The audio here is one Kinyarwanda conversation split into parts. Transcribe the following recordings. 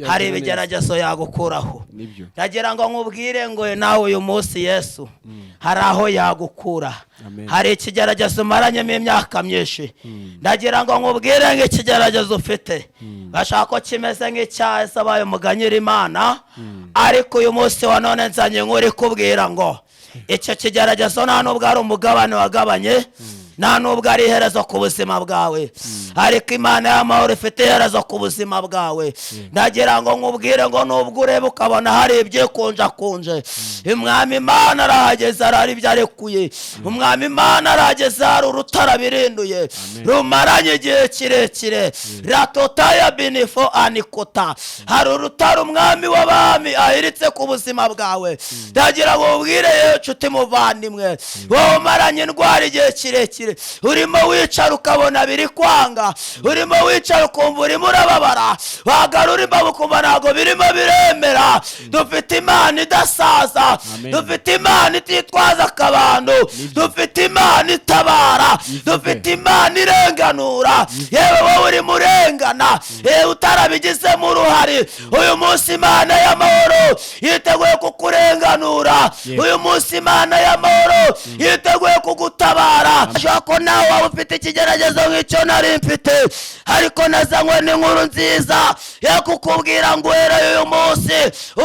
hari ibigeragezo yagukuraho. Ndagira ngo nkubwire ngo nawe uyu munsi Yesu hari aho yagukura. Hari ikigeragezo umaranyemo imyaka myinshi. Ndagira ngo nkubwire ngo ikigeragezo ufite bashaka ko kimeze nk'icyaha sabaye muganyira Imana, ariko uyu munsi wa none nzanye nkuri kubwira ngo icyo kigeragezo nta nubwo ari umugabane wagabanye, nta nubwo ari iherezo ku buzima bwawe, ariko Imana y'amahoro ifite iherezo ku buzima bwawe. Ndagira ngo nkubwire ngo nubwo ureba ukabona hari ibyikunjakunje, Umwami Imana arahageze arari ibyo arekuye. Umwami Imana arahageze hari urutara birinduye rumaranye igihe kirekire. Ratotaya binifo anikota, hari urutara Umwami w'abami ahiritse ku buzima bwawe. Ndagira ngo nkubwire yewe nshuti muvandimwe, wowe umaranye indwara igihe kirekire, urimo wicara ukabona biri kwanga, urimo wicara ukumva urimo urababara, wagarura imbavu ukumva ntabwo birimo biremera. Dufite Imana idasaza, dufite Imana ititwaza akabando, dufite Imana itabara, dufite Imana irenganura. Yewe wowe urimo urengana, yewe utarabigizemo uruhare, uyu munsi Imana y'amahoro yiteguye kukurenganura. Uyu munsi Imana y'amahoro yiteguye kugutabara. Ko nawe waba ufite ikigeragezo nk'icyo nari mfite, ariko nazanywe n'inkuru nziza yo kukubwira ngo uhereye uyu munsi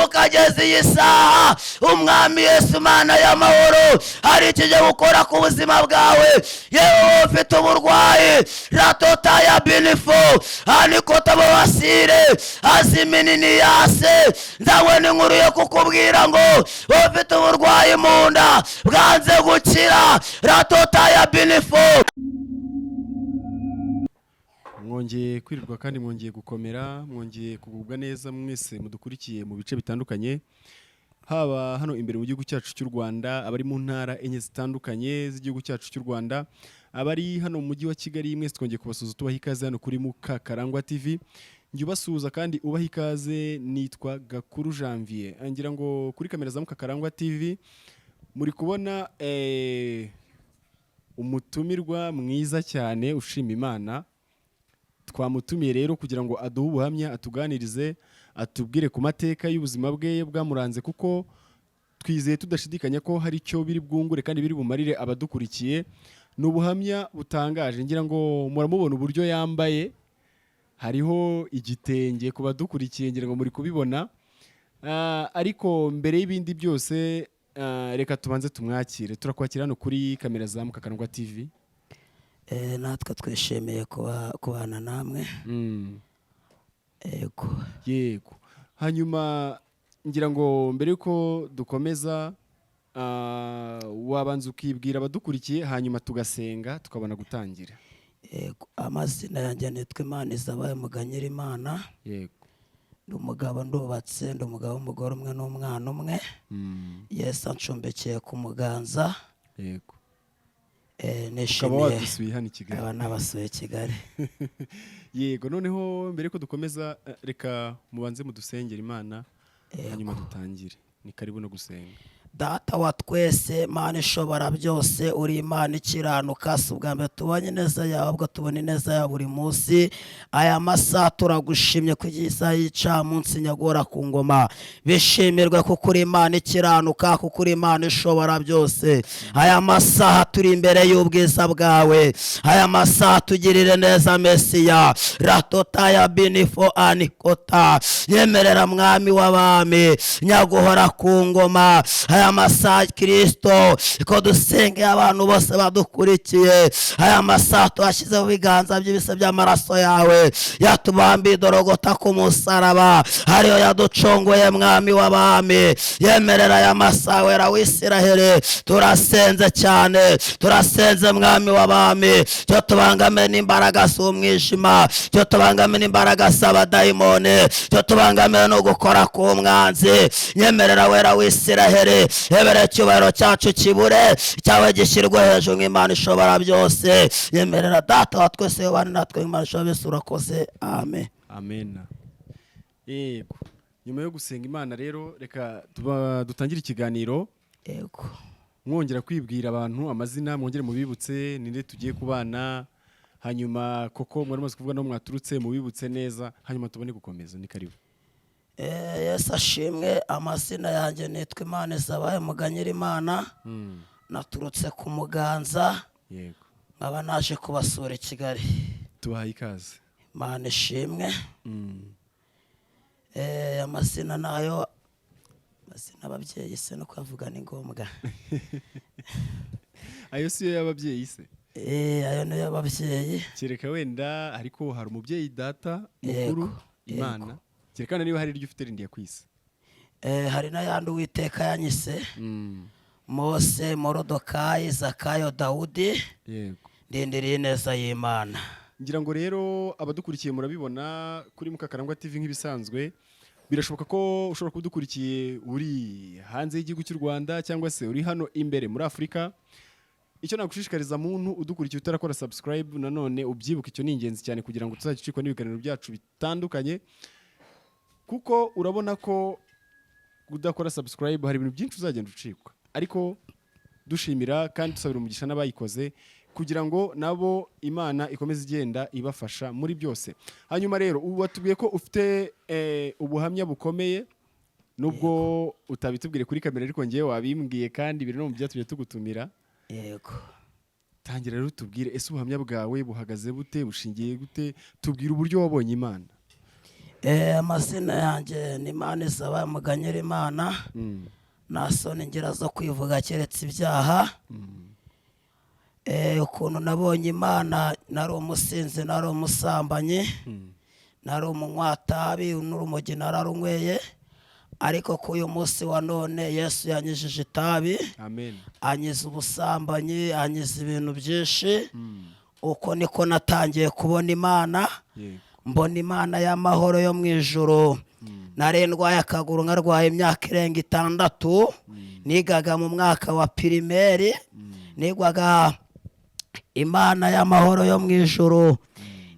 ukageza iyi saha, Umwami Yesu Imana y'amahoro hari ikijya gukora ku buzima bwawe. Yewe ufite uburwayi, ratota ya binifo anikota bawasire aziminini yase, nzanywe n'inkuru yo kukubwira ngo ufite uburwayi mu nda bwanze gukira, ratota ya binifo. Mwongeye kwirirwa kandi mwongeye gukomera, mwongeye kugubwa neza mwese mudukurikiye mu bice bitandukanye, haba hano imbere mu gihugu cyacu cy'u Rwanda, abari mu ntara enye zitandukanye z'igihugu cyacu cy'u Rwanda, abari hano mu mujyi wa Kigali. Mwese twongeye kubasuhuza tubaha ikaze hano kuri Mukakarangwa TV. Njye ubasuhuza kandi ubaha ikaze, nitwa Gakuru Janvier. Ngira ngo kuri kamera za Mukakarangwa TV muri kubona umutumirwa mwiza cyane ushima Imana. Twamutumiye rero kugira ngo aduhe ubuhamya, atuganirize, atubwire ku mateka y'ubuzima bwe bwamuranze, kuko twizeye tudashidikanya ko hari icyo biri bwungure kandi biri bumarire abadukurikiye. Ni ubuhamya butangaje. Ngira ngo muramubona uburyo yambaye, hariho igitenge ku badukurikiye, ngira ngo muri kubibona. Ariko mbere y'ibindi byose reka tubanze tumwakire. Turakwakira hano kuri kamera za Mukakarangwa TV. Natwe twishimiye kubana namwe. Yego. Hanyuma ngira ngo mbere yuko dukomeza wabanza ukibwira abadukurikiye, hanyuma tugasenga tukabona gutangira. Yego. Amazina yanjye nitwa Imanizabaye Muganyira Imana. Yego. Ndi umugabo ndubatse, ndi umugabo w'umugore umwe n'umwana umwe. Yesu ancumbekeye ku muganza. Yego. Nishimiye hano i Kigali. Nabasuye Kigali. Yego. Noneho mbere ko dukomeza, reka mubanze mudusengera Imana, hanyuma dutangire. Ni karibu no gusenga. Data wa twese, Mana ishobora byose, uri Imana ikiranuka, si ubwa mbere tubonye neza yawe, ahubwo tubona ineza ya buri munsi. Aya masaha turagushimye ku isaha y'icamunsi nyagora ku ngoma. Bishimirwe kuko uri Imana ikiranuka, kuko uri Imana ishobora byose. Aya masaha turi imbere y'ubwiza bwawe, aya masaha tugirire neza Mesiya. Ratota ya binifo anikota, yemerera Mwami w'abami nyaguhora ku ngoma. Aya masaha Kristo ko dusengeye abantu bose badukurikiye, aya masaha twashyize mu biganza by'ibise by'amaraso yawe yatubambiye idorogota ku musaraba, ariyo yaducongoye Mwami w'abami. Yemerera aya masaha wera w'Isiraheli, turasenze cyane, turasenze Mwami w'abami. Cyo tubangame n'imbaraga z'umwijima, cyo tubangame n'imbaraga z'abadayimoni, cyo tubangame no gukora ku mwanzi. Yemerera wera w'Isiraheli, ebere cyubahiro cyacu kibure, cyawe gishyirwe hejuru nk'Imana ishobora byose. Yemerera Data wa twese yobane natwe Imana ishobora byose. Urakoze. Amen. Amen. Yego. Nyuma yo gusenga Imana rero, reka dutangire ikiganiro. Yego. Mwongera kwibwira abantu amazina, mwongere mubibutse ninde tugiye kubana, hanyuma koko mwari muzi kuvuga no mwaturutse mubibutse neza, hanyuma tubone gukomeza. Ni karibu. Yesu ashimwe. Amazina yanjye nitwa Imana Isabaye Muganyirimana. Naturutse ku Muganza. Yego. Nkaba naje kubasura i Kigali. Tubahaye ikaze. Imana ishimwe. Amazina nayo, amazina ababyeyi se no kuvuga ni ngombwa. Ayo siyo y'ababyeyi se? Ayo niyo y'ababyeyi. Kereka wenda ariko hari umubyeyi data mukuru Imana. Kerekana niba hari iryo ufite rindi yakwise. Hari n'ayandi Uwiteka yanyise. Mose, Morodokayi, Zakayo, Dawudi. Yego. Ndindiriye ineza y'Imana. Ngira ngo rero abadukurikiye murabibona kuri Mukakarangwa TV nk'ibisanzwe. Birashoboka ko ushobora kudukurikiye uri hanze y'igihugu cy'u Rwanda cyangwa se uri hano imbere muri Afrika. Icyo nagushishikariza muntu udukurikiye utarakora subscribe, nanone ubyibuka, icyo ni ingenzi cyane kugira ngo tuzagicikwa n'ibiganiro byacu bitandukanye. Kuko urabona ko udakora subscribe hari ibintu byinshi uzagenda ucikwa. Ariko dushimira kandi dusabira umugisha n'abayikoze kugira ngo nabo Imana ikomeze igenda ibafasha muri byose. Hanyuma rero watubwiye ko ufite ubuhamya bukomeye, nubwo utabitubwire kuri kamera ariko ngiye wabimbwiye kandi biri no mu byatumye tugutumira. Yego. Tangira rero tubwire, ese ubuhamya bwawe buhagaze bute, bushingiye gute? Tubwire uburyo wabonye Imana. Amazina yanjye ni Imana Isabaye Muganyirimana. Nta soni ngira zo kwivuga keretse ibyaha. Ukuntu nabonye Imana, nari umusinzi, nari umusambanyi, nari umunywatabi, n'urumogi nararunyweye. Ariko ku uyu munsi wa none Yesu yanyijije itabi. Amen. Anyiza ubusambanyi, anyiza ibintu byinshi. Uko niko natangiye kubona Imana. Mbona Imana y'amahoro yo mu ijuru. Nari ndwaye akaguru, nkarwaye imyaka irenga 6. Nigaga mu mwaka wa primaire. Nigwaga Imana y'amahoro yo mu ijuru.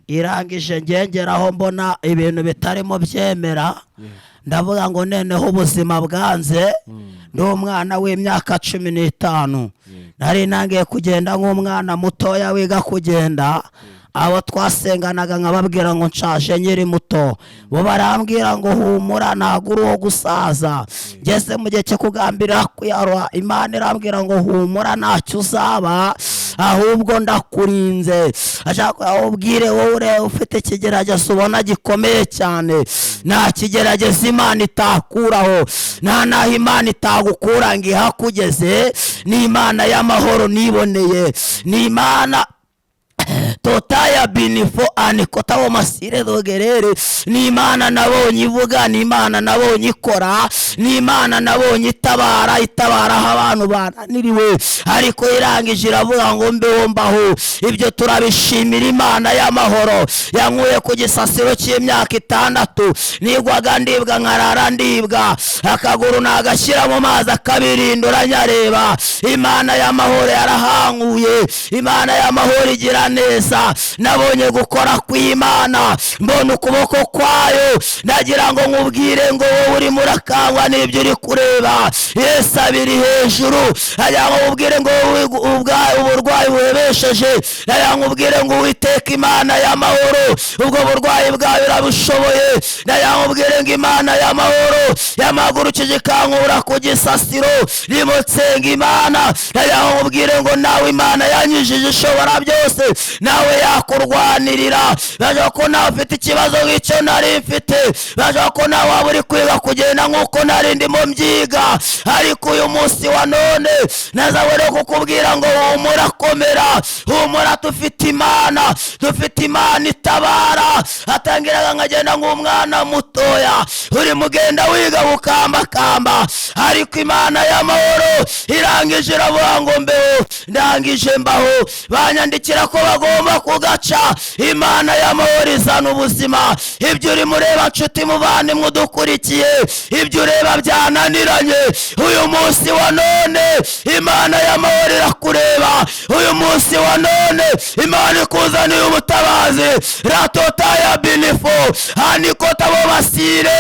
Irangije ngengeraho mbona ibintu bitarimo byemera. Ndavuga ngo neneho ubuzima bwanze. Ndi umwana w'imyaka 15. Nari nangiye kugenda nk'umwana mutoya wiga kugenda. Abo twasenganaga nkababwira ngo nshaje nyiri muto, bo barambwira ngo humura ntago uri uwo gusaza. Ngeze mu gihe cyo kugambirira kuyarwa, Imana irambwira ngo humura ntacyo uzaba, ahubwo ndakurinze. Ashaka ubwire wowe ufite ikigeragezo ubona gikomeye cyane, nta kigerageza Imana itakuraho, nta naho Imana itagukura ngo ihakugeze. Ni Imana y'amahoro niboneye, ni Imana Totaya binifo anikota wo masire dogerere. Ni Imana nabonye ivuga, ni Imana nabonye ikora, ni Imana nabonye itabara abantu bananiriwe, ariko irangije iravuga ngo mbeho mbaho. Ibyo turabishimira Imana y'amahoro yankuye ku gisasiro cy'imyaka 6. Nigwaga ndibwa nkarara ndibwa, akaguru nagashyira mu mazi akabirindura nyareba. Imana y'amahoro yarahanguye, Imana y'amahoro igira neza. Nabonye gukora kw'Imana, mbona ukuboko kwayo. Ndagira ngo nkubwire ngo wowe uri murakangwa n'ibyo uri kureba, Yesu abiri hejuru. Ndagira ngo nkubwire ngo uburwayi buhebesheje, ndagira ngo nkubwire ngo Uwiteka Imana y'amahoro ubwo burwayi bwawe urabushoboye. Ndagira ngo nkubwire ngo Imana y'amahoro yamagurukije ikankura ku gisasiro, rimutsenga Imana. Ndagira ngo nkubwire ngo nawe Imana yanyujije ishobora byose, nawe yakurwanirira. Baje ko nawe ufite ikibazo nk'icyo nari mfite, baje ko nawe waba uri kwiga kugenda nk'uko nari ndimo mbyiga. Ariko uyu munsi wa none nazabone kukubwira ngo humura, komera, humura, dufite Imana, dufite Imana itabara. Atangiraga nkagenda nk'umwana mutoya uri mugenda wiga gukambakamba, ariko Imana y'amahoro irangije iravuga ngo mbeho, ndangije mbaho. Banyandikira ko bagomba kugaca. Imana y'amahoro izana ubuzima. Ibyo uri mureba nshuti muvandimwe udukurikiye, ibyo ureba byananiranye, uyu munsi wa none Imana y'amahoro irakureba. Uyu munsi wa none Imana ikuzaniye ubutabazi. Ratotaya binifo anikota bo basire,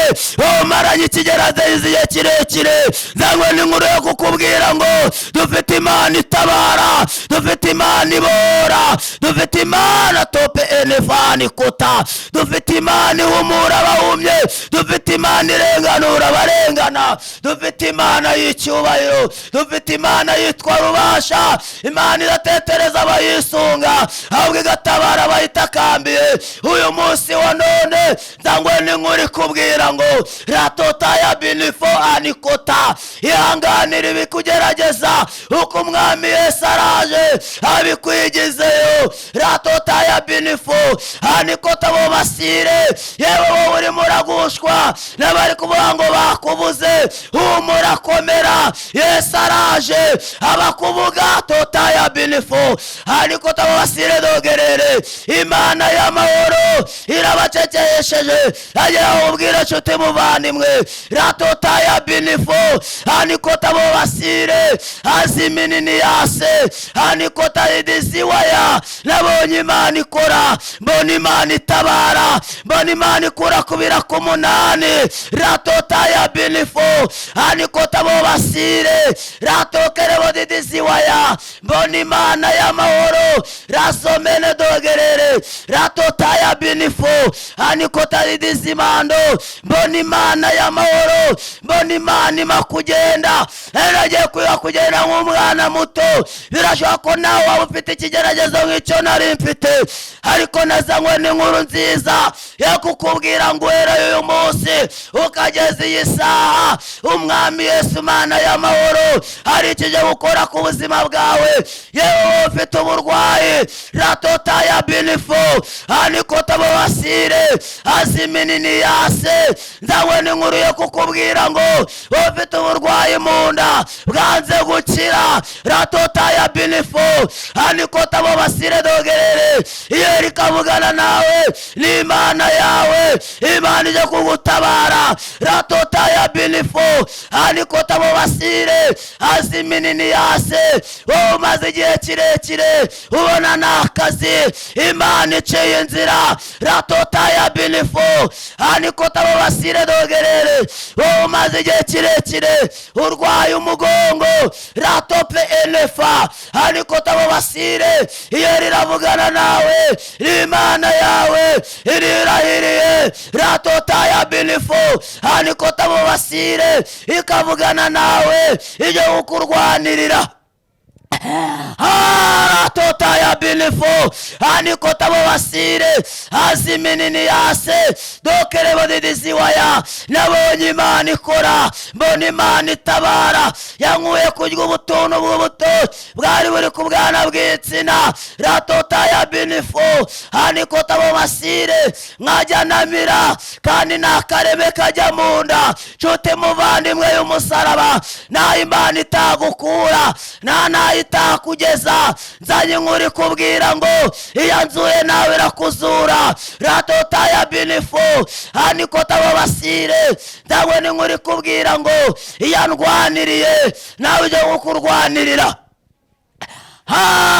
umaranye ikigeragezo igihe kirekire. Zangwe n'inkuru yo kukubwira ngo dufite Imana itabara, dufite Imana ibora, dufite Imana tope enefani kota, dufite Imana ihumura abahumye, dufite Imana ireba irenganura abarengana, dufite imana y'icyubahiro, dufite imana yitwa rubasha, imana iratetereza abayisunga ahubwo igatabara abayitakambiye. uyu munsi wa none ndangwe n'inkuru kubwira ngo ratota ya binifo anikota, ihanganira ibikugerageza uko umwami Yesu araje abikwigizeyo. ratota ya binifo anikota bo basire, yewe wowe urimo uragushwa n'abari kuvuga ngo bakubuze, humura komera, Yesu araje abakuvuga. tota ya binifo anikota bo basire dogerere, imana y'amahoro irabacecekesheje. agira ubwira nshuti muvandimwe, ratota ya binifo anikota bo basire aziminini yase anikota idiziwaya. nabonye imana ikora, mbona imana itabara, mbona imana ikura kubira ku munani. ratota ya binifo anikota bo basire ratokere bo didiziwaya, mbona imana y'amahoro rasomene dogerere. ratota ya binifo anikota didizimando, mbona imana y'amahoro, mbona imana ima kugenda. nagiye kwiga kugenda nk'umwana muto, birashoboka ko nawe waba ufite ikigeragezo nk'icyo nari mfite, ariko nazanywe n'inkuru nziza yo kukubwira ngo uhereye uyu munsi ukageza iyi saha, umwami Yesu imana y'amahoro hari ikije gukora ku buzima bwawe. yewe ufite uburwayi, ratota ya binifo anikota bo basire aziminini yase, nzanywe n'inkuru yo kukubwira ngo ufite uburwayi mu nda bwanze gukira, ratota ya binifo anikota bo basire dogerere. iyo rikavugana nawe n'imana yawe, imana ije kugutabara. ratota ya binifo anikota bo basire aziminini yase, wowe umaze igihe kirekire ubona n'akazi, imana iciye inzira. ratota ya binifo anikota bo basire dogerere, wowe umaze igihe kirekire urwaye umugongo, ratope enefa anikota bo basire. iyo riravugana nawe n'imana yawe irirahiriye, ratota ya binifo anikota bo basire ikavugana nawe ije kukurwanirira. ratota ya binifo anikota bo basire aziminini yase dokere bo didiziwaya. nabonye imana ikora, mbona imana itabara, yankuye kurya ubutuntu bw'ubuto bwari buri ku bwana bw'itsina. ratota ya binifo anikota bo basire nkajya namira kandi nakareme kajya mu nda. nshuti muvandimwe y'umusaraba, naho imana itagukura naho itakugeza, nzanye inkuru kubwira ngo iyanzuye nawe irakuzura. ratota ya binifo anikota bo basire, ndabwo n'inkuru kubwira ngo iyandwaniriye nawe ujye kukurwanirira.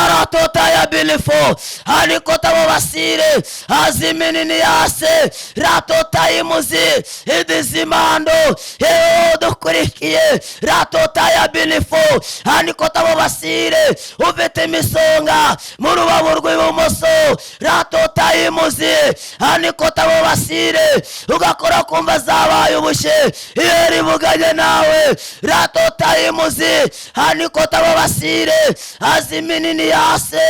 ratota ya binifo anikota bo basire aziminini yase, ratota imuzi idizimando. yewe dukurikiye, ratota ya binifo anikota bo basire ufite imisonga mu rubavu rw'ibumoso, ratota imuzi anikota bo basire ugakora kumva zabaye ubushye iyo rivuganye nawe. ratota imuzi anikota bo basire aziminini yase,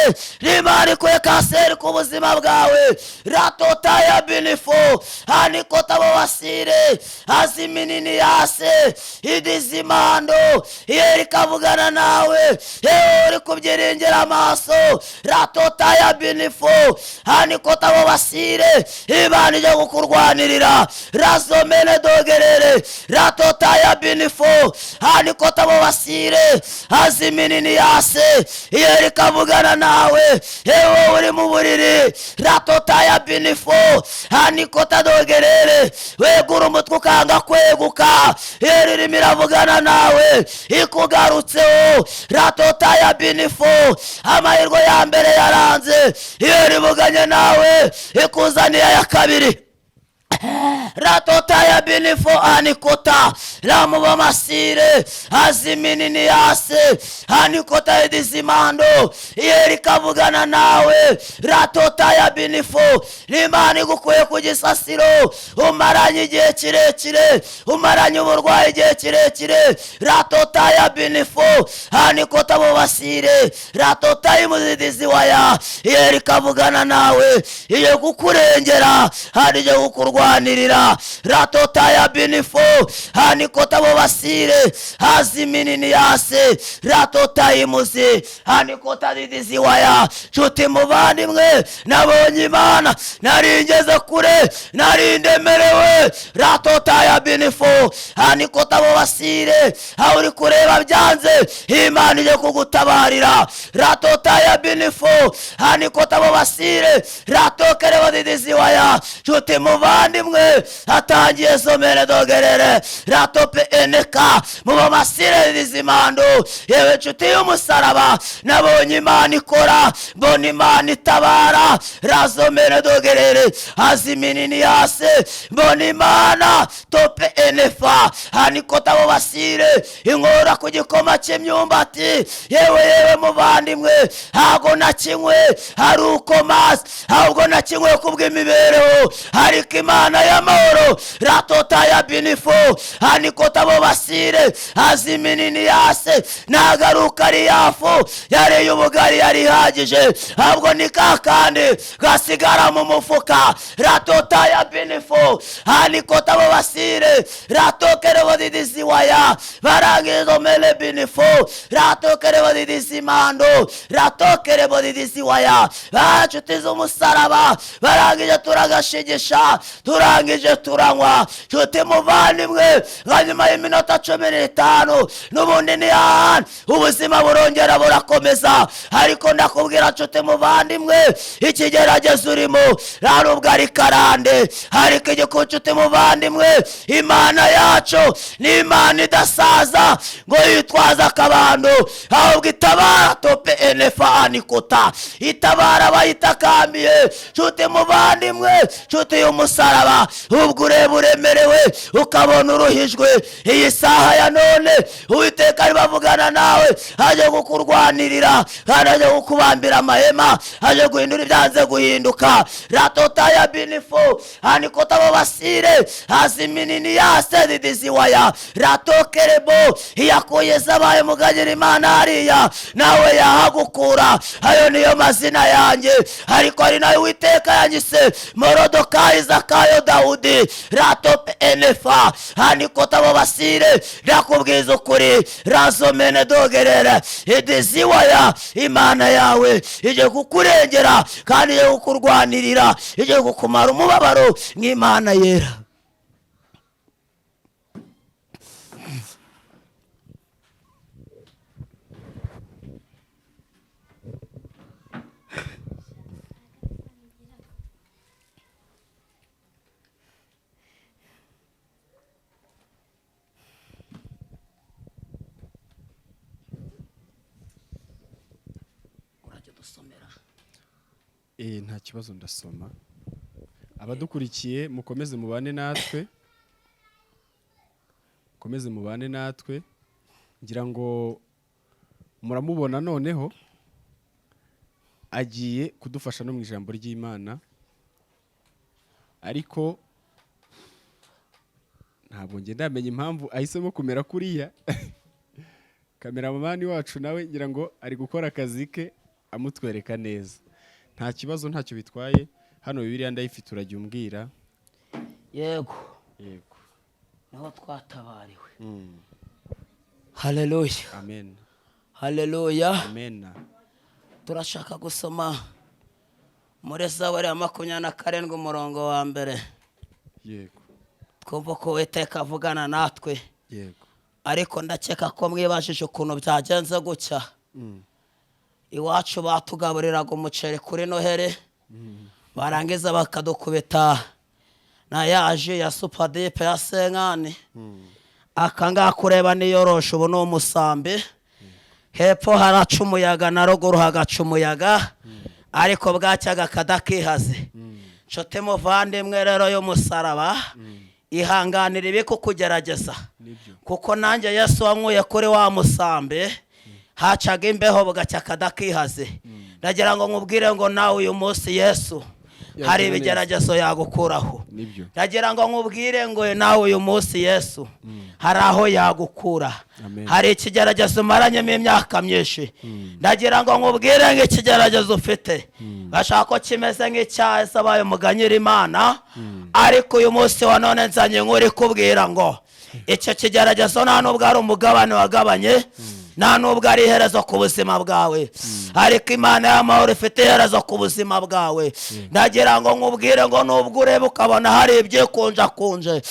rimari kwe kanseri ku buzima bwawe. ratota ya binifo anikota bo basire aziminini yase idizimando. iyo rikavugana nawe, yewe uri kubyiringira amaso, ratota ya binifo anikota bo basire imana ije kukurwanirira. razomene dogerere, ratota ya binifo anikota bo basire aziminini yase. iyo rikavugana nawe, yewe uri mu buriri, ratota ya binifo anikota dogerere, wegura umutwe ukanga kweguka. iyo ririmo iravugana nawe ikugarutseho, ratota ya binifo amahirwe ya mbere yaranze, iyo rivuganye nawe ikuzaniye ya kabiri. ratota ya binifo anikota ramuba masire aziminini yase hanikota edizimando yeri kavugana nawe ratota ya binifo n'Imana igukuye ku gisasiro umaranye igihe kirekire umaranye uburwayi igihe kirekire ratota ya binifo hanikota mu basire ratota imuzidizi waya yeri kavugana nawe iyo kukurengera hari yo kukurwanirira ratota ya binifo hanikota mu basire haziminini yase ratota imuzi hanikota didizi waya nshuti muvandimwe nabonye Imana naringeze kure narindemerewe ratota ya binifo hanikota mu basire aho uri kureba byanze Imana ije kugutabarira ratota ya binifo hanikota mu basire ratokere badidizi waya nshuti muvandimwe hatangiye somere dogerere ratope eneka mu masire dizimando yewe nshuti y'umusaraba nabonye Imana ikora mbona Imana itabara razomere dogerere aziminini yase mbona Imana tope enefa hanikota mu basire inkora ku gikoma cy'imyumbati yewe muvandimwe hago nakinywe hari uko mazi ahubwo nakinywe kubw'imibereho ariko Imana y'amahoro ratota ya binifo hanikota mu basire aziminini yase nagaruka ari yafu yari ubugari yari hagije ahubwo ni kakandi gasigara mu mufuka ratota ya binifo hanikota mu basire ratokere bodidizi waya barangizo mele binifo ratokere bodidizi mando ratokere bodidizi waya bacutiza umusaraba barangije turagashigisha turangije turanywa nshuti muvandimwe nka nyuma y'iminota 15 n'ubundi ni hahandi ubuzima burongera burakomeza ariko ndakubwira nshuti muvandimwe ikigeragezo urimo nta nubwo ari karande ariko igiko nshuti muvandimwe Imana yacu ni Imana idasaza ngo yitwaza akabando ahubwo itabara tope enefa hanikota itabara bayitakambiye nshuti muvandimwe nshuti y'umusaraba ubwo ureba uremerewe ukabona uruhijwe iyi saha ya none Uwiteka ari bavugana nawe aje kukurwanirira kandi aje kukubambira amahema aje guhindura ibyanze guhinduka ratota ya binifo hanikota mu basire aziminini yase didizi waya ratokerebo yakuye zabaye muganyira Imana hariya nawe yahagukura ayo niyo mazina yanjye ariko ari nawe Uwiteka yanyise Morodokayi Zakayo Dawudi ratope enefa hanikota mu basire ndakubwiza ukuri razomene dogerere idizi waya Imana yawe ije kukurengera kandi ije kukurwanirira ije kukumara umubabaro nk'Imana yera. Nta kibazo ndasoma. Abadukurikiye mukomeze mubane natwe. Mukomeze mubane natwe. Ngira ngo muramubona noneho agiye kudufasha no mu ijambo ry'Imana. Ariko ntabwo nge ndamenya impamvu ahisemo kumera kuriya. Kameramani wacu nawe ngira ngo ari gukora akazi ke amutwereka neza. Nta kibazo ntacyo bitwaye. Hano Bibiliya ndayifite uragiye umbwira. Yego. Naho twatabariwe. Haleluya. Amen. Haleluya. Amen. Turashaka gusoma muri Zaburi ya 27 umurongo wa mbere. Yego. Twumva ko Uwiteka avugana natwe. Yego. Ariko ndakeka ko mwibajije ukuntu byagenze gutya. Iwacu batugaburiraga umuceri kuri Noheri. Barangiza bakadukubita na yaje ya supadipe ya senkani. Akanga kureba niyorosha ubu no musambe. Hepfo haraca umuyaga na ruguru hagaca umuyaga. Ariko bwacyaga kadakihaze. Nshote muvandimwe rero yo musaraba ihanganira ibikukugerageza kuko nanjye Yesu wankuye kuri wa musambi hacaga imbeho bugacya kadakihaze ndagira ngo nkubwire ngo nawe uyu munsi Yesu hari ibigeragezo yagukuraho ndagira ngo nkubwire ngo nawe uyu munsi Yesu hari aho yagukura hari ikigeragezo umaranyemo imyaka myinshi ndagira ngo nkubwire ngo ikigeragezo ufite bashaka ko kimeze nk'icyaha sabaye muganyira Imana ariko uyu munsi wa none nzanye nkuri kubwira ngo icyo kigeragezo nta nubwo ari umugabane wagabanye nta nubwo ari iherezo ku buzima bwawe ariko Imana y'amahoro ifite iherezo ku buzima bwawe ndagira ngo nkubwire ngo nubwo ureba ukabona hari ibyikunjakunje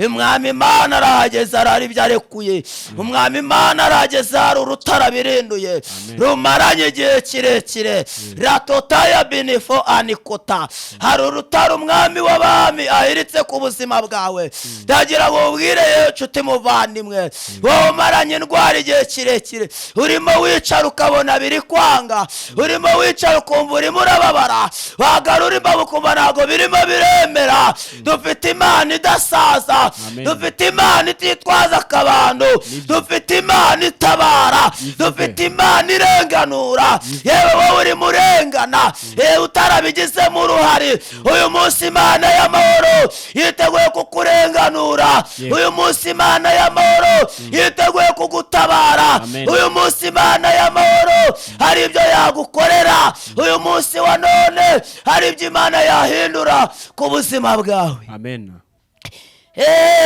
umwami Imana arahageze hari ibyo arekuye umwami Imana arahageze hari urutara birinduye rumaranye igihe kirekire ratotaya binifo anikota hari urutara umwami w'abami ahiritse ku buzima bwawe ndagira ngo ubwire yewe nshuti muvandimwe wowe umaranye indwara igihe kirekire urimo wicara ukabona biri kwanga urimo wicara ukumva urimo urababara wagarura imbavu ukumva ntabwo birimo biremera dufite Imana idasaza dufite Imana ititwaza akabando dufite Imana itabara dufite Imana irenganura yewe wowe urimo urengana yewe utarabigizemo uruhare uyu munsi Imana y'amahoro yiteguye kukurenganura uyu munsi Imana y'amahoro yiteguye kugutabara uyu munsi Imana y'amahoro hari ibyo yagukorera uyu munsi wa none hari ibyo Imana yahindura ku buzima bwawe amen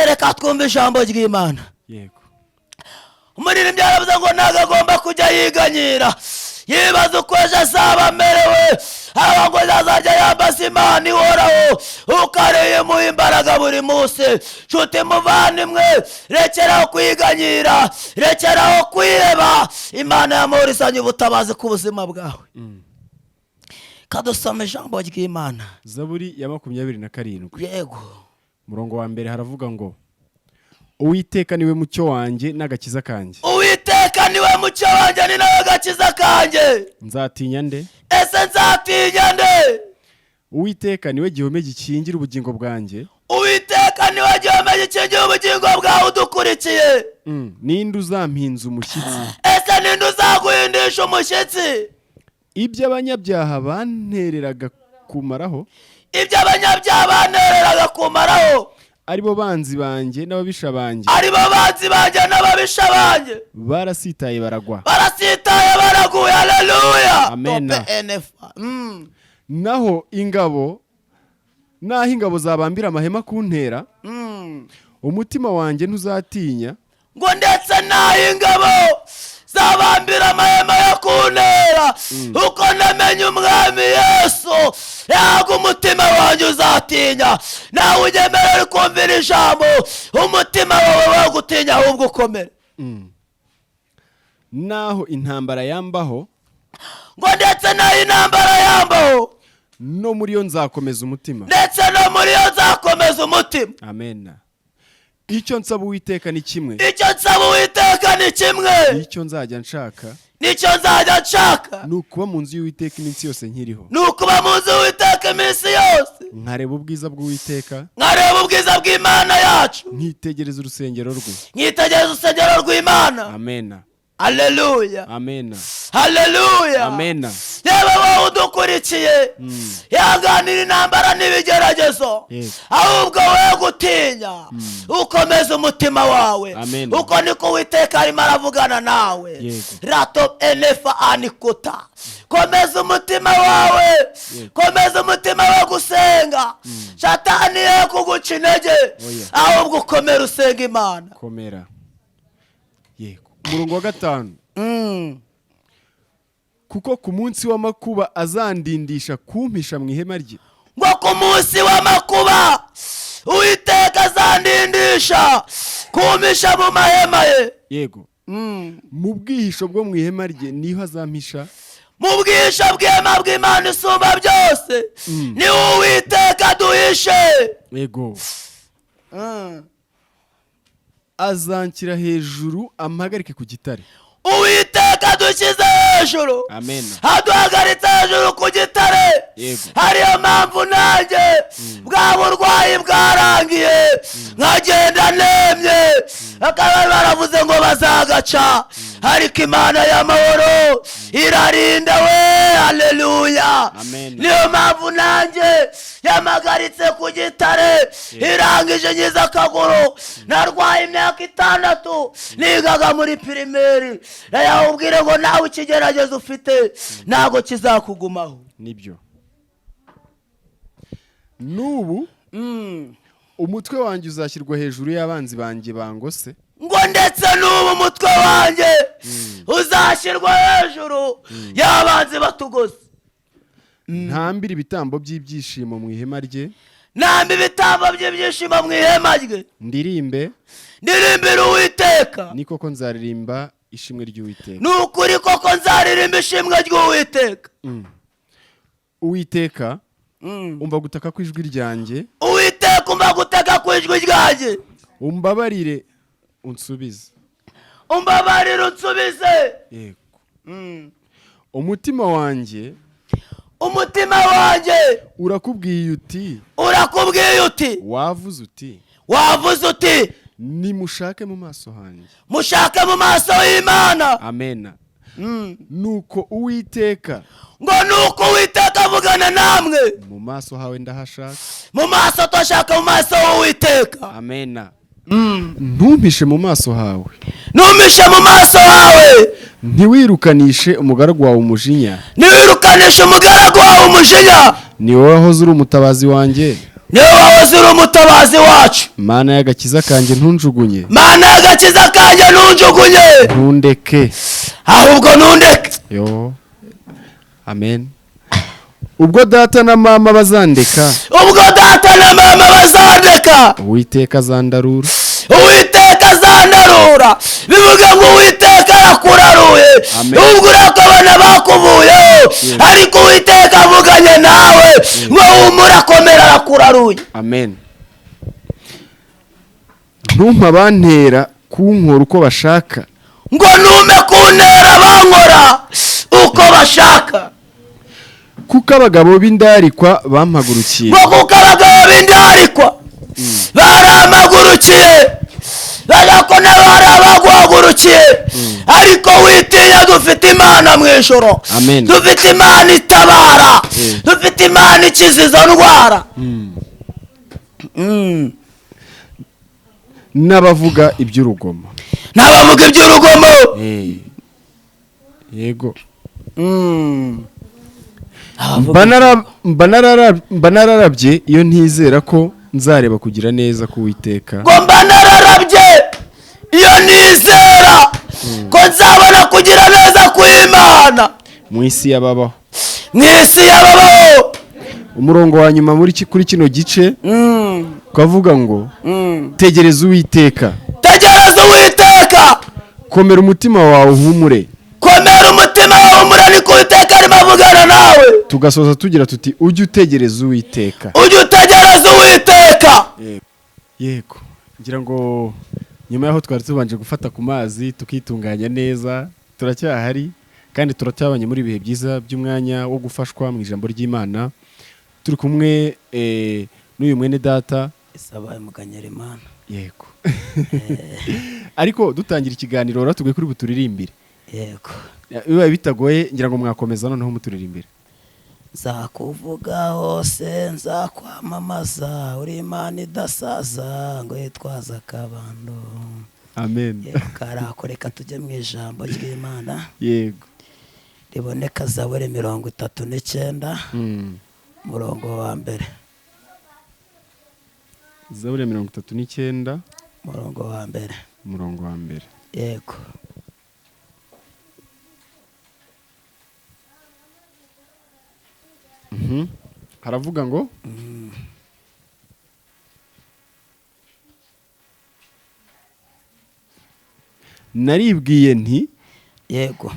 reka twumve ijambo ry'Imana yego umuririmbyi yaravuze ngo ntago agomba kujya yiganyira yibaza uko ejo azaba amerewe haba ngo azajya yambaza Imana ihoraho ukareyemuha imbaraga buri munsi nshuti muvandimwe rekeraho kwiganyira rekeraho kwiheba Imana y'amahoro izanye ubutabazi ku buzima bwawe kadusome ijambo ry'Imana Zaburi ya 27 yego murongo wa mbere haravuga ngo Uwiteka niwe mucyo wanjye n'agakiza kanjye Uwiteka niwe mucyo wanjye ni nawe gakiza kanjye nzatinya nde ese nzatinya nde Uwiteka niwe gihome gikingira ubugingo bwanjye Uwiteka niwe gihome gikingira ubugingo bwawe udukurikiye ninde uzampinza umushyitsi ese ninde uzaguhindisha umushyitsi ibyo abanyabyaha bantereraga kumaraho ibyo abanyabyaha bantereraga kumaraho aribo banzi banjye n'ababisha banjye barasitaye baragwa baraguye haleluya amen naho ingabo zabambira amahema kuntera umutima wanjye ntuzatinya ngo ndetse naho ingabo zabambira amahema yo kuntera uko namenye umwami Yesu yago umutima wanjye uzatinya nawe ugemerera kumvira ijambo umutima wawe wagutinya ahubwo ukomere naho intambara yambaho ngo ndetse naho intambara yambaho no muri yo nzakomeza umutima ndetse no muri yo nzakomeza umutima amen icyo nsaba Uwiteka ni kimwe icyo nzajya nshaka ni ukuba mu nzu y'Uwiteka iminsi yose nkiriho nkareba ubwiza bw'Uwiteka ubwiza bw'Imana yacu nkitegereza urusengero rw'Imana amen haleluya amen haleluya amen yewe wowe udukurikiye yanganira intambara n'ibigeragezo ahubwo wowe gutinya ukomeza umutima wawe uko niko Uwiteka arimo aravugana nawe rato enefa anikuta komeza umutima wawe komeza umutima wawe gusenga Satani ye kuguca intege ahubwo ukomera usenga Imana komera yego umurongo wa 5 kuko ku munsi w'amakuba azandindisha kumpisha mu ihema rye ngo ku munsi w'amakuba Uwiteka azandindisha kumpisha mu mahema ye yego mu bwihisho bwo mu ihema rye niho azampisha mu bwihisho bw'ihema bw'Imana isumba byose ni Uwiteka duhishe yego azanshyira hejuru ampagarike ku gitare Uwiteka dushyize hejuru, amen, aduhagaritse hejuru ku gitare. Hariyo mpamvu nanjye bwa burwayi bwarangiye nkagenda nemye, bakaba baravuze ngo bazagaca, ariko Imana y'amahoro irarinda we. Haleluya. Niyo mpamvu nanjye yamagaritse ku gitare, irangije nyiza akaguru. Narwaye imyaka 6 nigaga muri pirimeri. Yawubwire ngo nawe ikigerageza ufite ntago kizakugumaho. Nibyo. Nubu umutwe wanjye uzashyirwa hejuru y'abanzi banjye bangose. Ngo ndetse n'ubu umutwe wanjye uzashyirwa hejuru y'abanzi batugose. Ntambira ibitambo by'ibyishimo mu ihema rye. Namba ibitambo by'ibyishimo mu ihema rye. Ndirimbira Uwiteka. Ni koko nzaririmba ishimwe ry'Uwiteka. Nukuri koko nzaririmba ishimwe ry'Uwiteka. Uwiteka, umva gutaka kw'ijwi ryanjye. Uwiteka, umva gutaka kw'ijwi ryanjye. Umbabarire unsubize. Umbabarire unsubize. Yego. Umutima wanjye urakubwiye uti. Wavuze uti. Nimushake mu maso hanjye. Mushake mu maso y'Imana. Amen. Nuko Uwiteka. Ngo nuko Uwiteka avugana namwe. Mu maso hawe ndahashaka. Mu maso twashaka mu maso y'Uwiteka. Amen. Ntumpishe mu maso hawe. Ntumpishe mu maso hawe. Ntiwirukanishe umugaragu wawe umujinya. Ntiwirukanishe umugaragu wawe umujinya. Ni wowe wahoze uri umutabazi wanjye. Ni wowe wahoze uri umutabazi wacu. Mana y'agakiza kanjye ntunjugunye. Mana y'agakiza kanjye ntunjugunye. Ntundeke. Ahubwo ntundeke. Yo. Amen. Ubwo data na mama bazandeka. Uwiteka azandarura. Bivuga ngo Uwiteka arakuraruye. Ubwo urakabona bakuvuyeho, ariko Uwiteka avuganye nawe ngo humura komera arakuraruye. Amen. Ntumpa bantera kunkora uko bashaka. Ngo ntume kuntera bankora uko bashaka. Kuko abagabo b'indarikwa bampagurukiye. Ngo kuko abagabo b'indarikwa barampagurukiye. Barako n'abari abaguhagurukiye. Ariko witinya, dufite Imana mu ijoro. Amen. Dufite Imana itabara. Dufite Imana ikiza izo ndwara. N'abavuga iby'urugomo. Yego. Mbanararabye iyo ntizera ko nzareba kugira neza k'Uwiteka. Ngo mbanararabye iyo nizera ko nzabona kugira neza kw'Imana mu isi y'ababaho. Umurongo wa nyuma kuri kino gice ukavuga ngo tegereza Uwiteka. Komera umutima wawe uhumure. Niko Uwiteka arimo avugana nawe. Tugasoza tugira tuti ujye utegereza Uwiteka. Yego. Ngira ngo nyuma yaho twari tubanje gufata ku mazi tukitunganya neza, turacyahari kandi turacyabanye muri ibihe byiza by'umwanya wo gufashwa mu ijambo ry'Imana. Turi kumwe n'uyu mwene data Isabaye Muganyarimana. Yego. Ariko dutangira ikiganiro ratuguye kuri buturirimbire. Yego. Bibaye bitagoye ngira ngo mwakomeza noneho muturirimbire. Nzakuvuga hose, nzakwamamaza, uri Imana idasaza, ngo yitwaza akabando. Amen. Karako reka tujye mu ijambo ry'Imana. Yego. Riboneka Zaburi 39 murongo wa mbere. Zaburi 39 murongo wa mbere. Murongo wa mbere. Yego. Haravuga ngo naribwiye nti. Yego.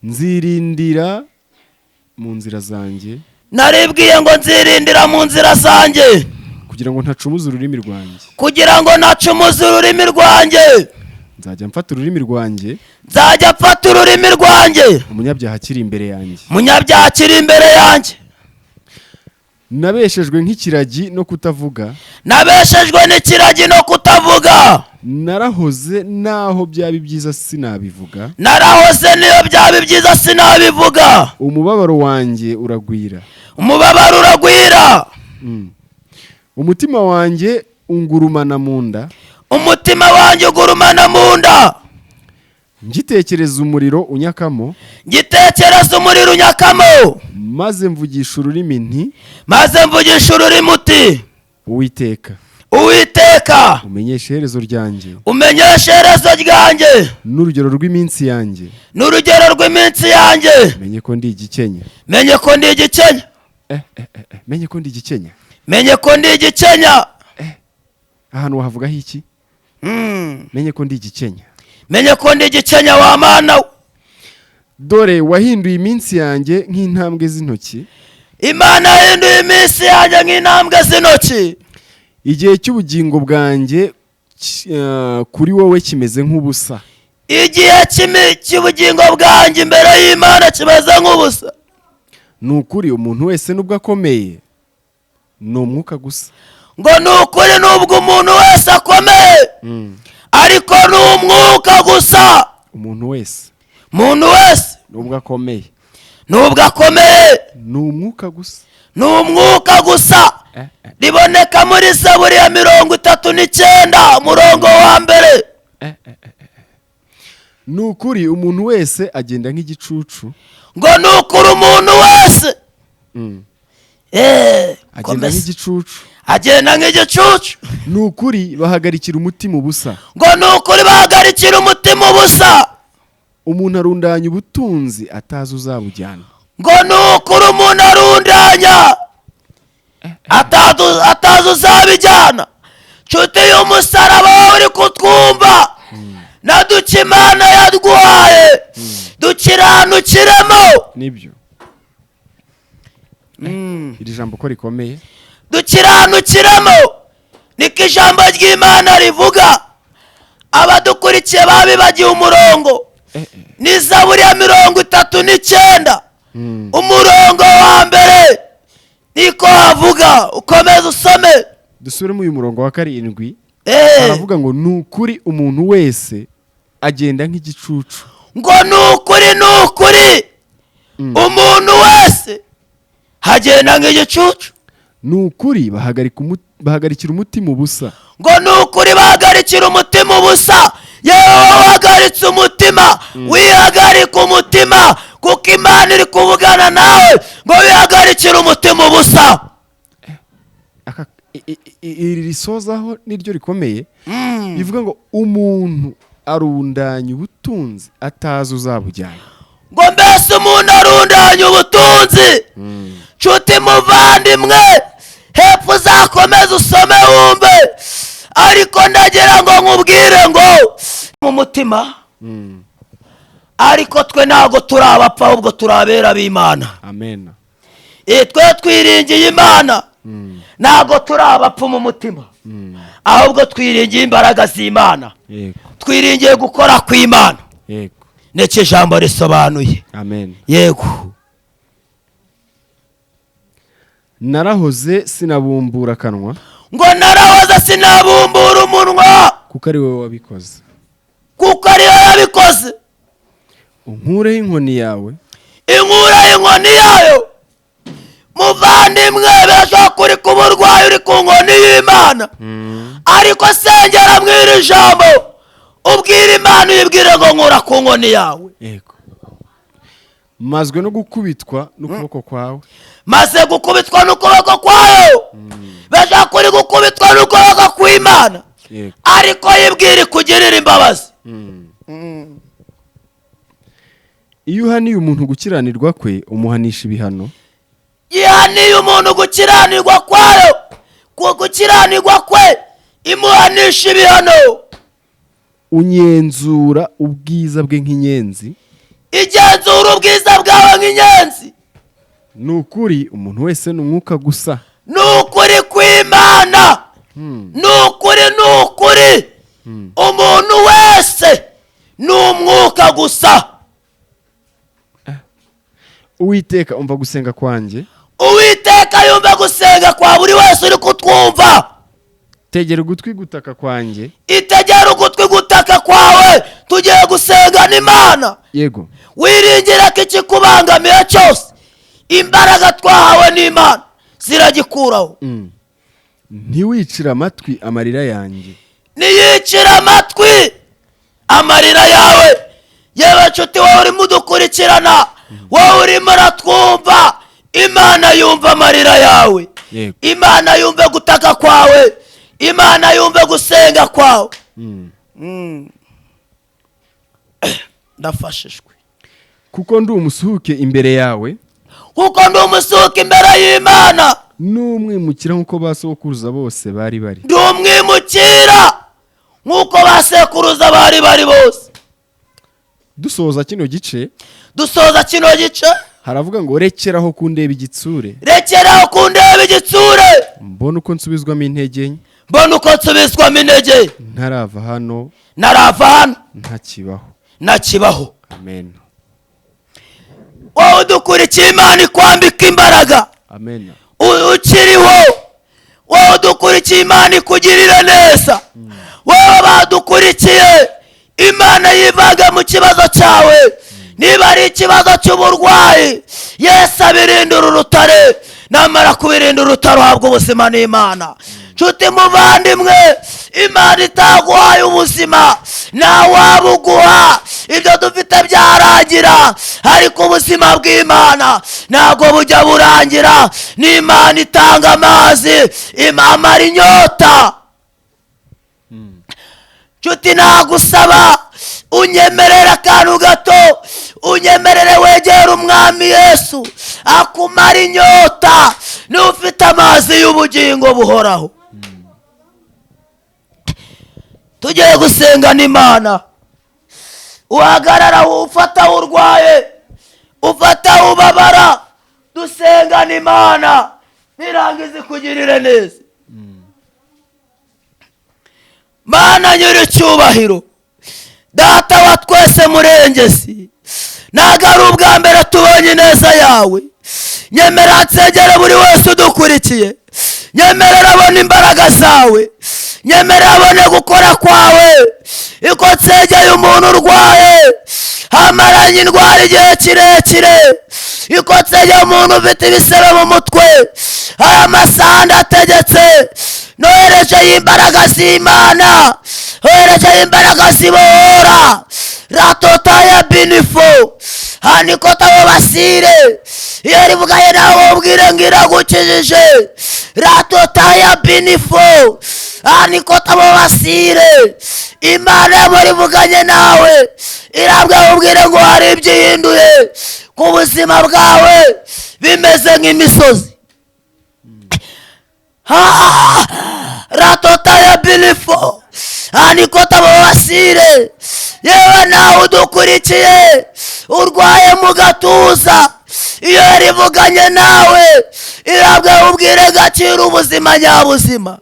Nzirindira mu nzira zanjye. Naribwiye ngo nzirindira mu nzira zanjye kugira ngo ntacumuze ururimi rwanjye. nzajya mfata ururimi rwanjye, nzajya mfata ururimi rwanjye, umunyabyaha akiri imbere yanjye, umunyabyaha akiri imbere yanjye. nabeshejwe nk'ikiragi no kutavuga, nabeshejwe n'ikiragi no kutavuga, narahoze naho byaba byiza sinabivuga, narahoze niyo byaba byiza sinabivuga, umubabaro wanjye uragwira, umubabaro uragwira, umutima wanjye ungurumana mu nda, umutima wanjye ugurumana mu nda, ngitekereza umuriro unyakamo, ngitekereza umuriro unyakamo, maze mvugisha ururimi nti, maze mvugisha ururimi uti, Uwiteka, Uwiteka, umenyeshe iherezo ryanjye, umenyeshe iherezo ryanjye, n'urugero rw'iminsi yanjye, n'urugero rw'iminsi yanjye, menye ko ndi igikenya, menye ko ndi igikenya, menye ko ndi igikenya, menye ko ndi igikenya, ahantu wahavugaho iki? Menye ko ndi igikenya, menye ko ndi igikenya wa mana we. dore wahinduye iminsi yanjye nk'intambwe z'intoki, Imana yahinduye iminsi yanjye nk'intambwe z'intoki, igihe cy'ubugingo bwanjye kuri wowe kimeze nk'ubusa, igihe cy'ubugingo bwanjye imbere y'Imana kimeze nk'ubusa. ni ukuri umuntu wese nubwo akomeye ni umwuka gusa, ngo ni ukuri nubwo umuntu wese akomeye ariko ni umwuka gusa. umuntu wese nubwo akomeye ni umwuka gusa, ni umwuka gusa. riboneka muri Zaburi ya 39 umurongo wa mbere. ni ukuri umuntu wese agenda nk'igicucu, ngo ni ukuri umuntu wese agenda nk'igicucu, agenda nk'igicucu. ni ukuri bahagarikira umutima ubusa, ngo ni ukuri bahagarikira umutima ubusa. umuntu arundanya ubutunzi atazi uzabujyana, ngo ni ukuri umuntu arundanya atazi uzabijyana. nshuti y'umusaraba wowe uri kutwumva, na duke Imana yaduhaye dukiranukiremo. nibyo iri jambo ko rikomeye, dukiranukiremo niko ijambo ry'Imana rivuga. abadukurikiye babibagiye umurongo, ni Zaburi ya 39 umurongo wa mbere niko havuga. ukomeze usome, dusubiremo uyu murongo wa 7. aravuga ngo ni ukuri umuntu wese agenda nk'igicucu, ngo ni ukuri umuntu wese agenda nk'igicucu, ni ukuri bahagarikira umutima ubusa, ngo ni ukuri bahagarikira umutima ubusa. yewe wahagaritse umutima, wihagarika umutima, kuko Imana iri kuvugana nawe ngo wihagarikire umutima ubusa. iri risozaho niryo rikomeye, rivuga ngo umuntu arundanya ubutunzi atazi uzabujyana. ngo mbese umuntu arundanya ubutunzi. nshuti muvandimwe, hepfo uzakomeze usome wumve, ariko ndagira ngo nkubwire ngo mu mutima, ariko twe ntabwo turi abapfa, ahubwo turi abera b'Imana. amen. twe twiringiye Imana, ntabwo turi abapfa mu mutima, ahubwo twiringiye imbaraga z'Imana, twiringiye gukora kw'Imana. n'icyo ijambo risobanuye. amen. yego. narahoze sinabumbura akanwa, ngo narahoze sinabumbura umunwa, kuko ari wowe wabikoze, kuko ari wowe wabikoze. unkureho inkoni yawe, inkura inkoni yayo. muvandimwe, birashoboka kuri ku burwayi uri ku nkoni y'Imana, ariko sengera mu iri jambo, ubwira Imana, uyibwire ngo nkura ku nkoni yawe. mazwe no gukubitwa n'ukuboko kwawe, maze gukubitwa n'ukuboko kwayo. birashoboka kuri gukubitwa n'ukuboko kw'Imana, ariko yibwire kugirira imbabazi. iyo uhaniye umuntu gukiranirwa kwe umuhanisha ibihano, yihaniye umuntu gukiranirwa kwayo, gukiranirwa kwe imuhanisha ibihano. unyenzura ubwiza bwe nk'inyenzi, igenzura ubwiza bwawe nk'inyenzi. ni ukuri umuntu wese ni umwuka gusa, ni ukuri kw'Imana, ni ukuri umuntu wese gusa. Uwiteka umva gusenga kwanjye, Uwiteka yumve gusenga kwa buri wese uri kutwumva. tegera ugutwi gutaka kwanjye, Itegera ugutwi gutaka kwawe, tugiye gusenga n'Imana. yego. Wiringira ko ikikubangamiye cyose imbaraga twahawe n'Imana ziragikuraho. Ntiwicire amatwi amarira yanjye, Niyicira amatwi amarira yawe. Yewe nshuti, wowe urimo udukurikirana, wowe urimo uratwumva, Imana yumva amarira yawe. yego. Imana yumve gutaka kwawe, Imana yumve gusenga kwawe. Ndafashijwe kuko ndi umusuhuke imbere yawe, kuko ndi umusuka imbere y'Imana, n'umwimukira nk'uko ba sokuruza bose bari bari. ndi umwimukira nk'uko ba sekuruza bari bari bose. Dusoza kino gice, Dusoza kino gice, haravuga ngo rekeraho kundeba igitsure, rekeraho kundeba igitsure, mbona uko nsubizwamo intege nke, mbona uko nsubizwamo intege, ntarava hano narava hano ntakibaho. nakibaho. Amen. Wowe udukurikiye, Imana ikwambika imbaraga. Amen. Ukiriho, wowe udukurikiye, Imana ikugirire neza. Wowe badukurikiye, Imana yivaga mu kibazo cyawe. Niba ari ikibazo cy'uburwayi, Yesu abirindura urutare, namara kubirindura urutare uhabwa ubuzima n'Imana. Nshuti muvandimwe, Imana itaguhaye ubuzima ntawabuguha. Ibyo dufite byarangira, ariko ubuzima bw'Imana ntabwo bujya burangira. N'Imana itanga amazi, imamara inyota. Nshuti, nagusaba unyemerere akantu gato, unyemerere wegere umwami Yesu akumara inyota. Niba ufite amazi y'ubugingo buhoraho, tugiye gusenga n'Imana. Uhagarara, ufata urwaye, ufata ubabara, dusenga n'Imana nirangiza ikugirire neza. Mana nyir'icyubahiro, Data wa twese murengezi, ntabwo ari ubwa mbere tubonye ineza yawe. Nyemera nsengere buri wese udukurikiye, nyemerera abone imbaraga zawe, nyemerera abone gukora kwawe. Iko nsengeye umuntu urwaye, amaranye indwara igihe kirekire. Iko nsengeye umuntu ufite ibisebe mu mutwe, aya masaha ndategetse, nohereje imbaraga z'Imana, nohereje imbaraga zibohora. Ratotaya binifo, hanikota wabasire, iyo rivugaye nawe ubwire ngira gukijije. Ratotaya binifo, hanikota wabasire. Imana yamurivuganye nawe, irabwa ubwire ngo hari ibyihinduye ku buzima bwawe, bimeze nk'imisozi. Ratotaya binifo, hanikota wabasire. Yewe nawe udukurikiye, urwaye mu gatuza, iyo yarivuganye nawe, irabwa ubwire gacira ubuzima nyabuzima.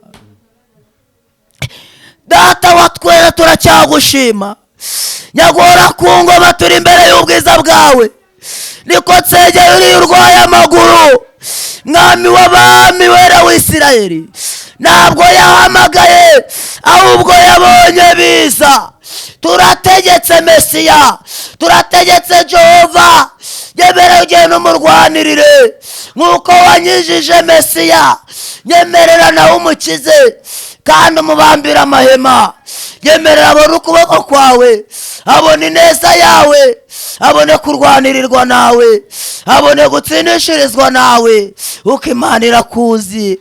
Data wa twese turacyagushima, nyagora ku ngoma, turi imbere y'ubwiza bwawe. Niko nsengeye uriya urwaye amaguru, mwami w'abami wera w'Isirayeli, ntabwo yahamagaye ahubwo yabonye biza. Turategetse Mesiya, turategetse Jehova, nyemera ugende umurwanirire nk'uko wanyijije Mesiya. Nyemerera nawe umukize kandi umubambire amahema. Nyemerera abone ukuboko kwawe, abone ineza yawe, abone kurwanirirwa nawe, abone gutsindishirizwa nawe, uko Imana irakuzi.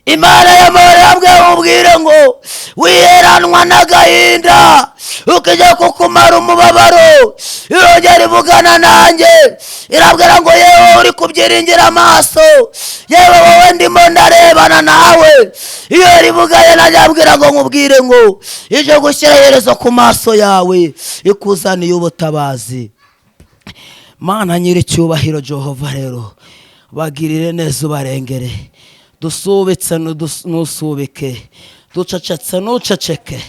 Imana y'amahoro yabwiye ubwire ngo wiheranwa n'agahinda, ukijya kukumara umubabaro. Irongera ivugana nanjye, irabwira ngo yewe uri kubyiringira amaso, yewe wowe ndimo ndarebana nawe. Iyo rivugaye najya abwira ngo nkubwire ngo ije gushyira iherezo ku maso yawe, ikuzaniye ubutabazi. Mana nyir'icyubahiro Jehova, rero bagirire neza ubarengere, dusubitse nusubike, ducecetse n'uceceke,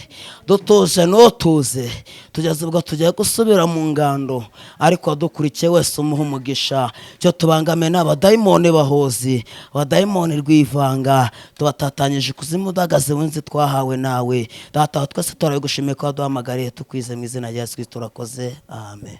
dutuje n'utuze, tugeze ubwo tugiye gusubira mu ngando, ariko dukurikiye wese umuha umugisha. Cyo tubangame n'abadayimoni bahozi, abadayimoni rwivanga, tubatatanyije ikuzimu udagaze winzi twahawe nawe. Data twese turabigushimiye ko waduhamagariye, tukwize mu izina rya Yesu Kristo, turakoze, amen.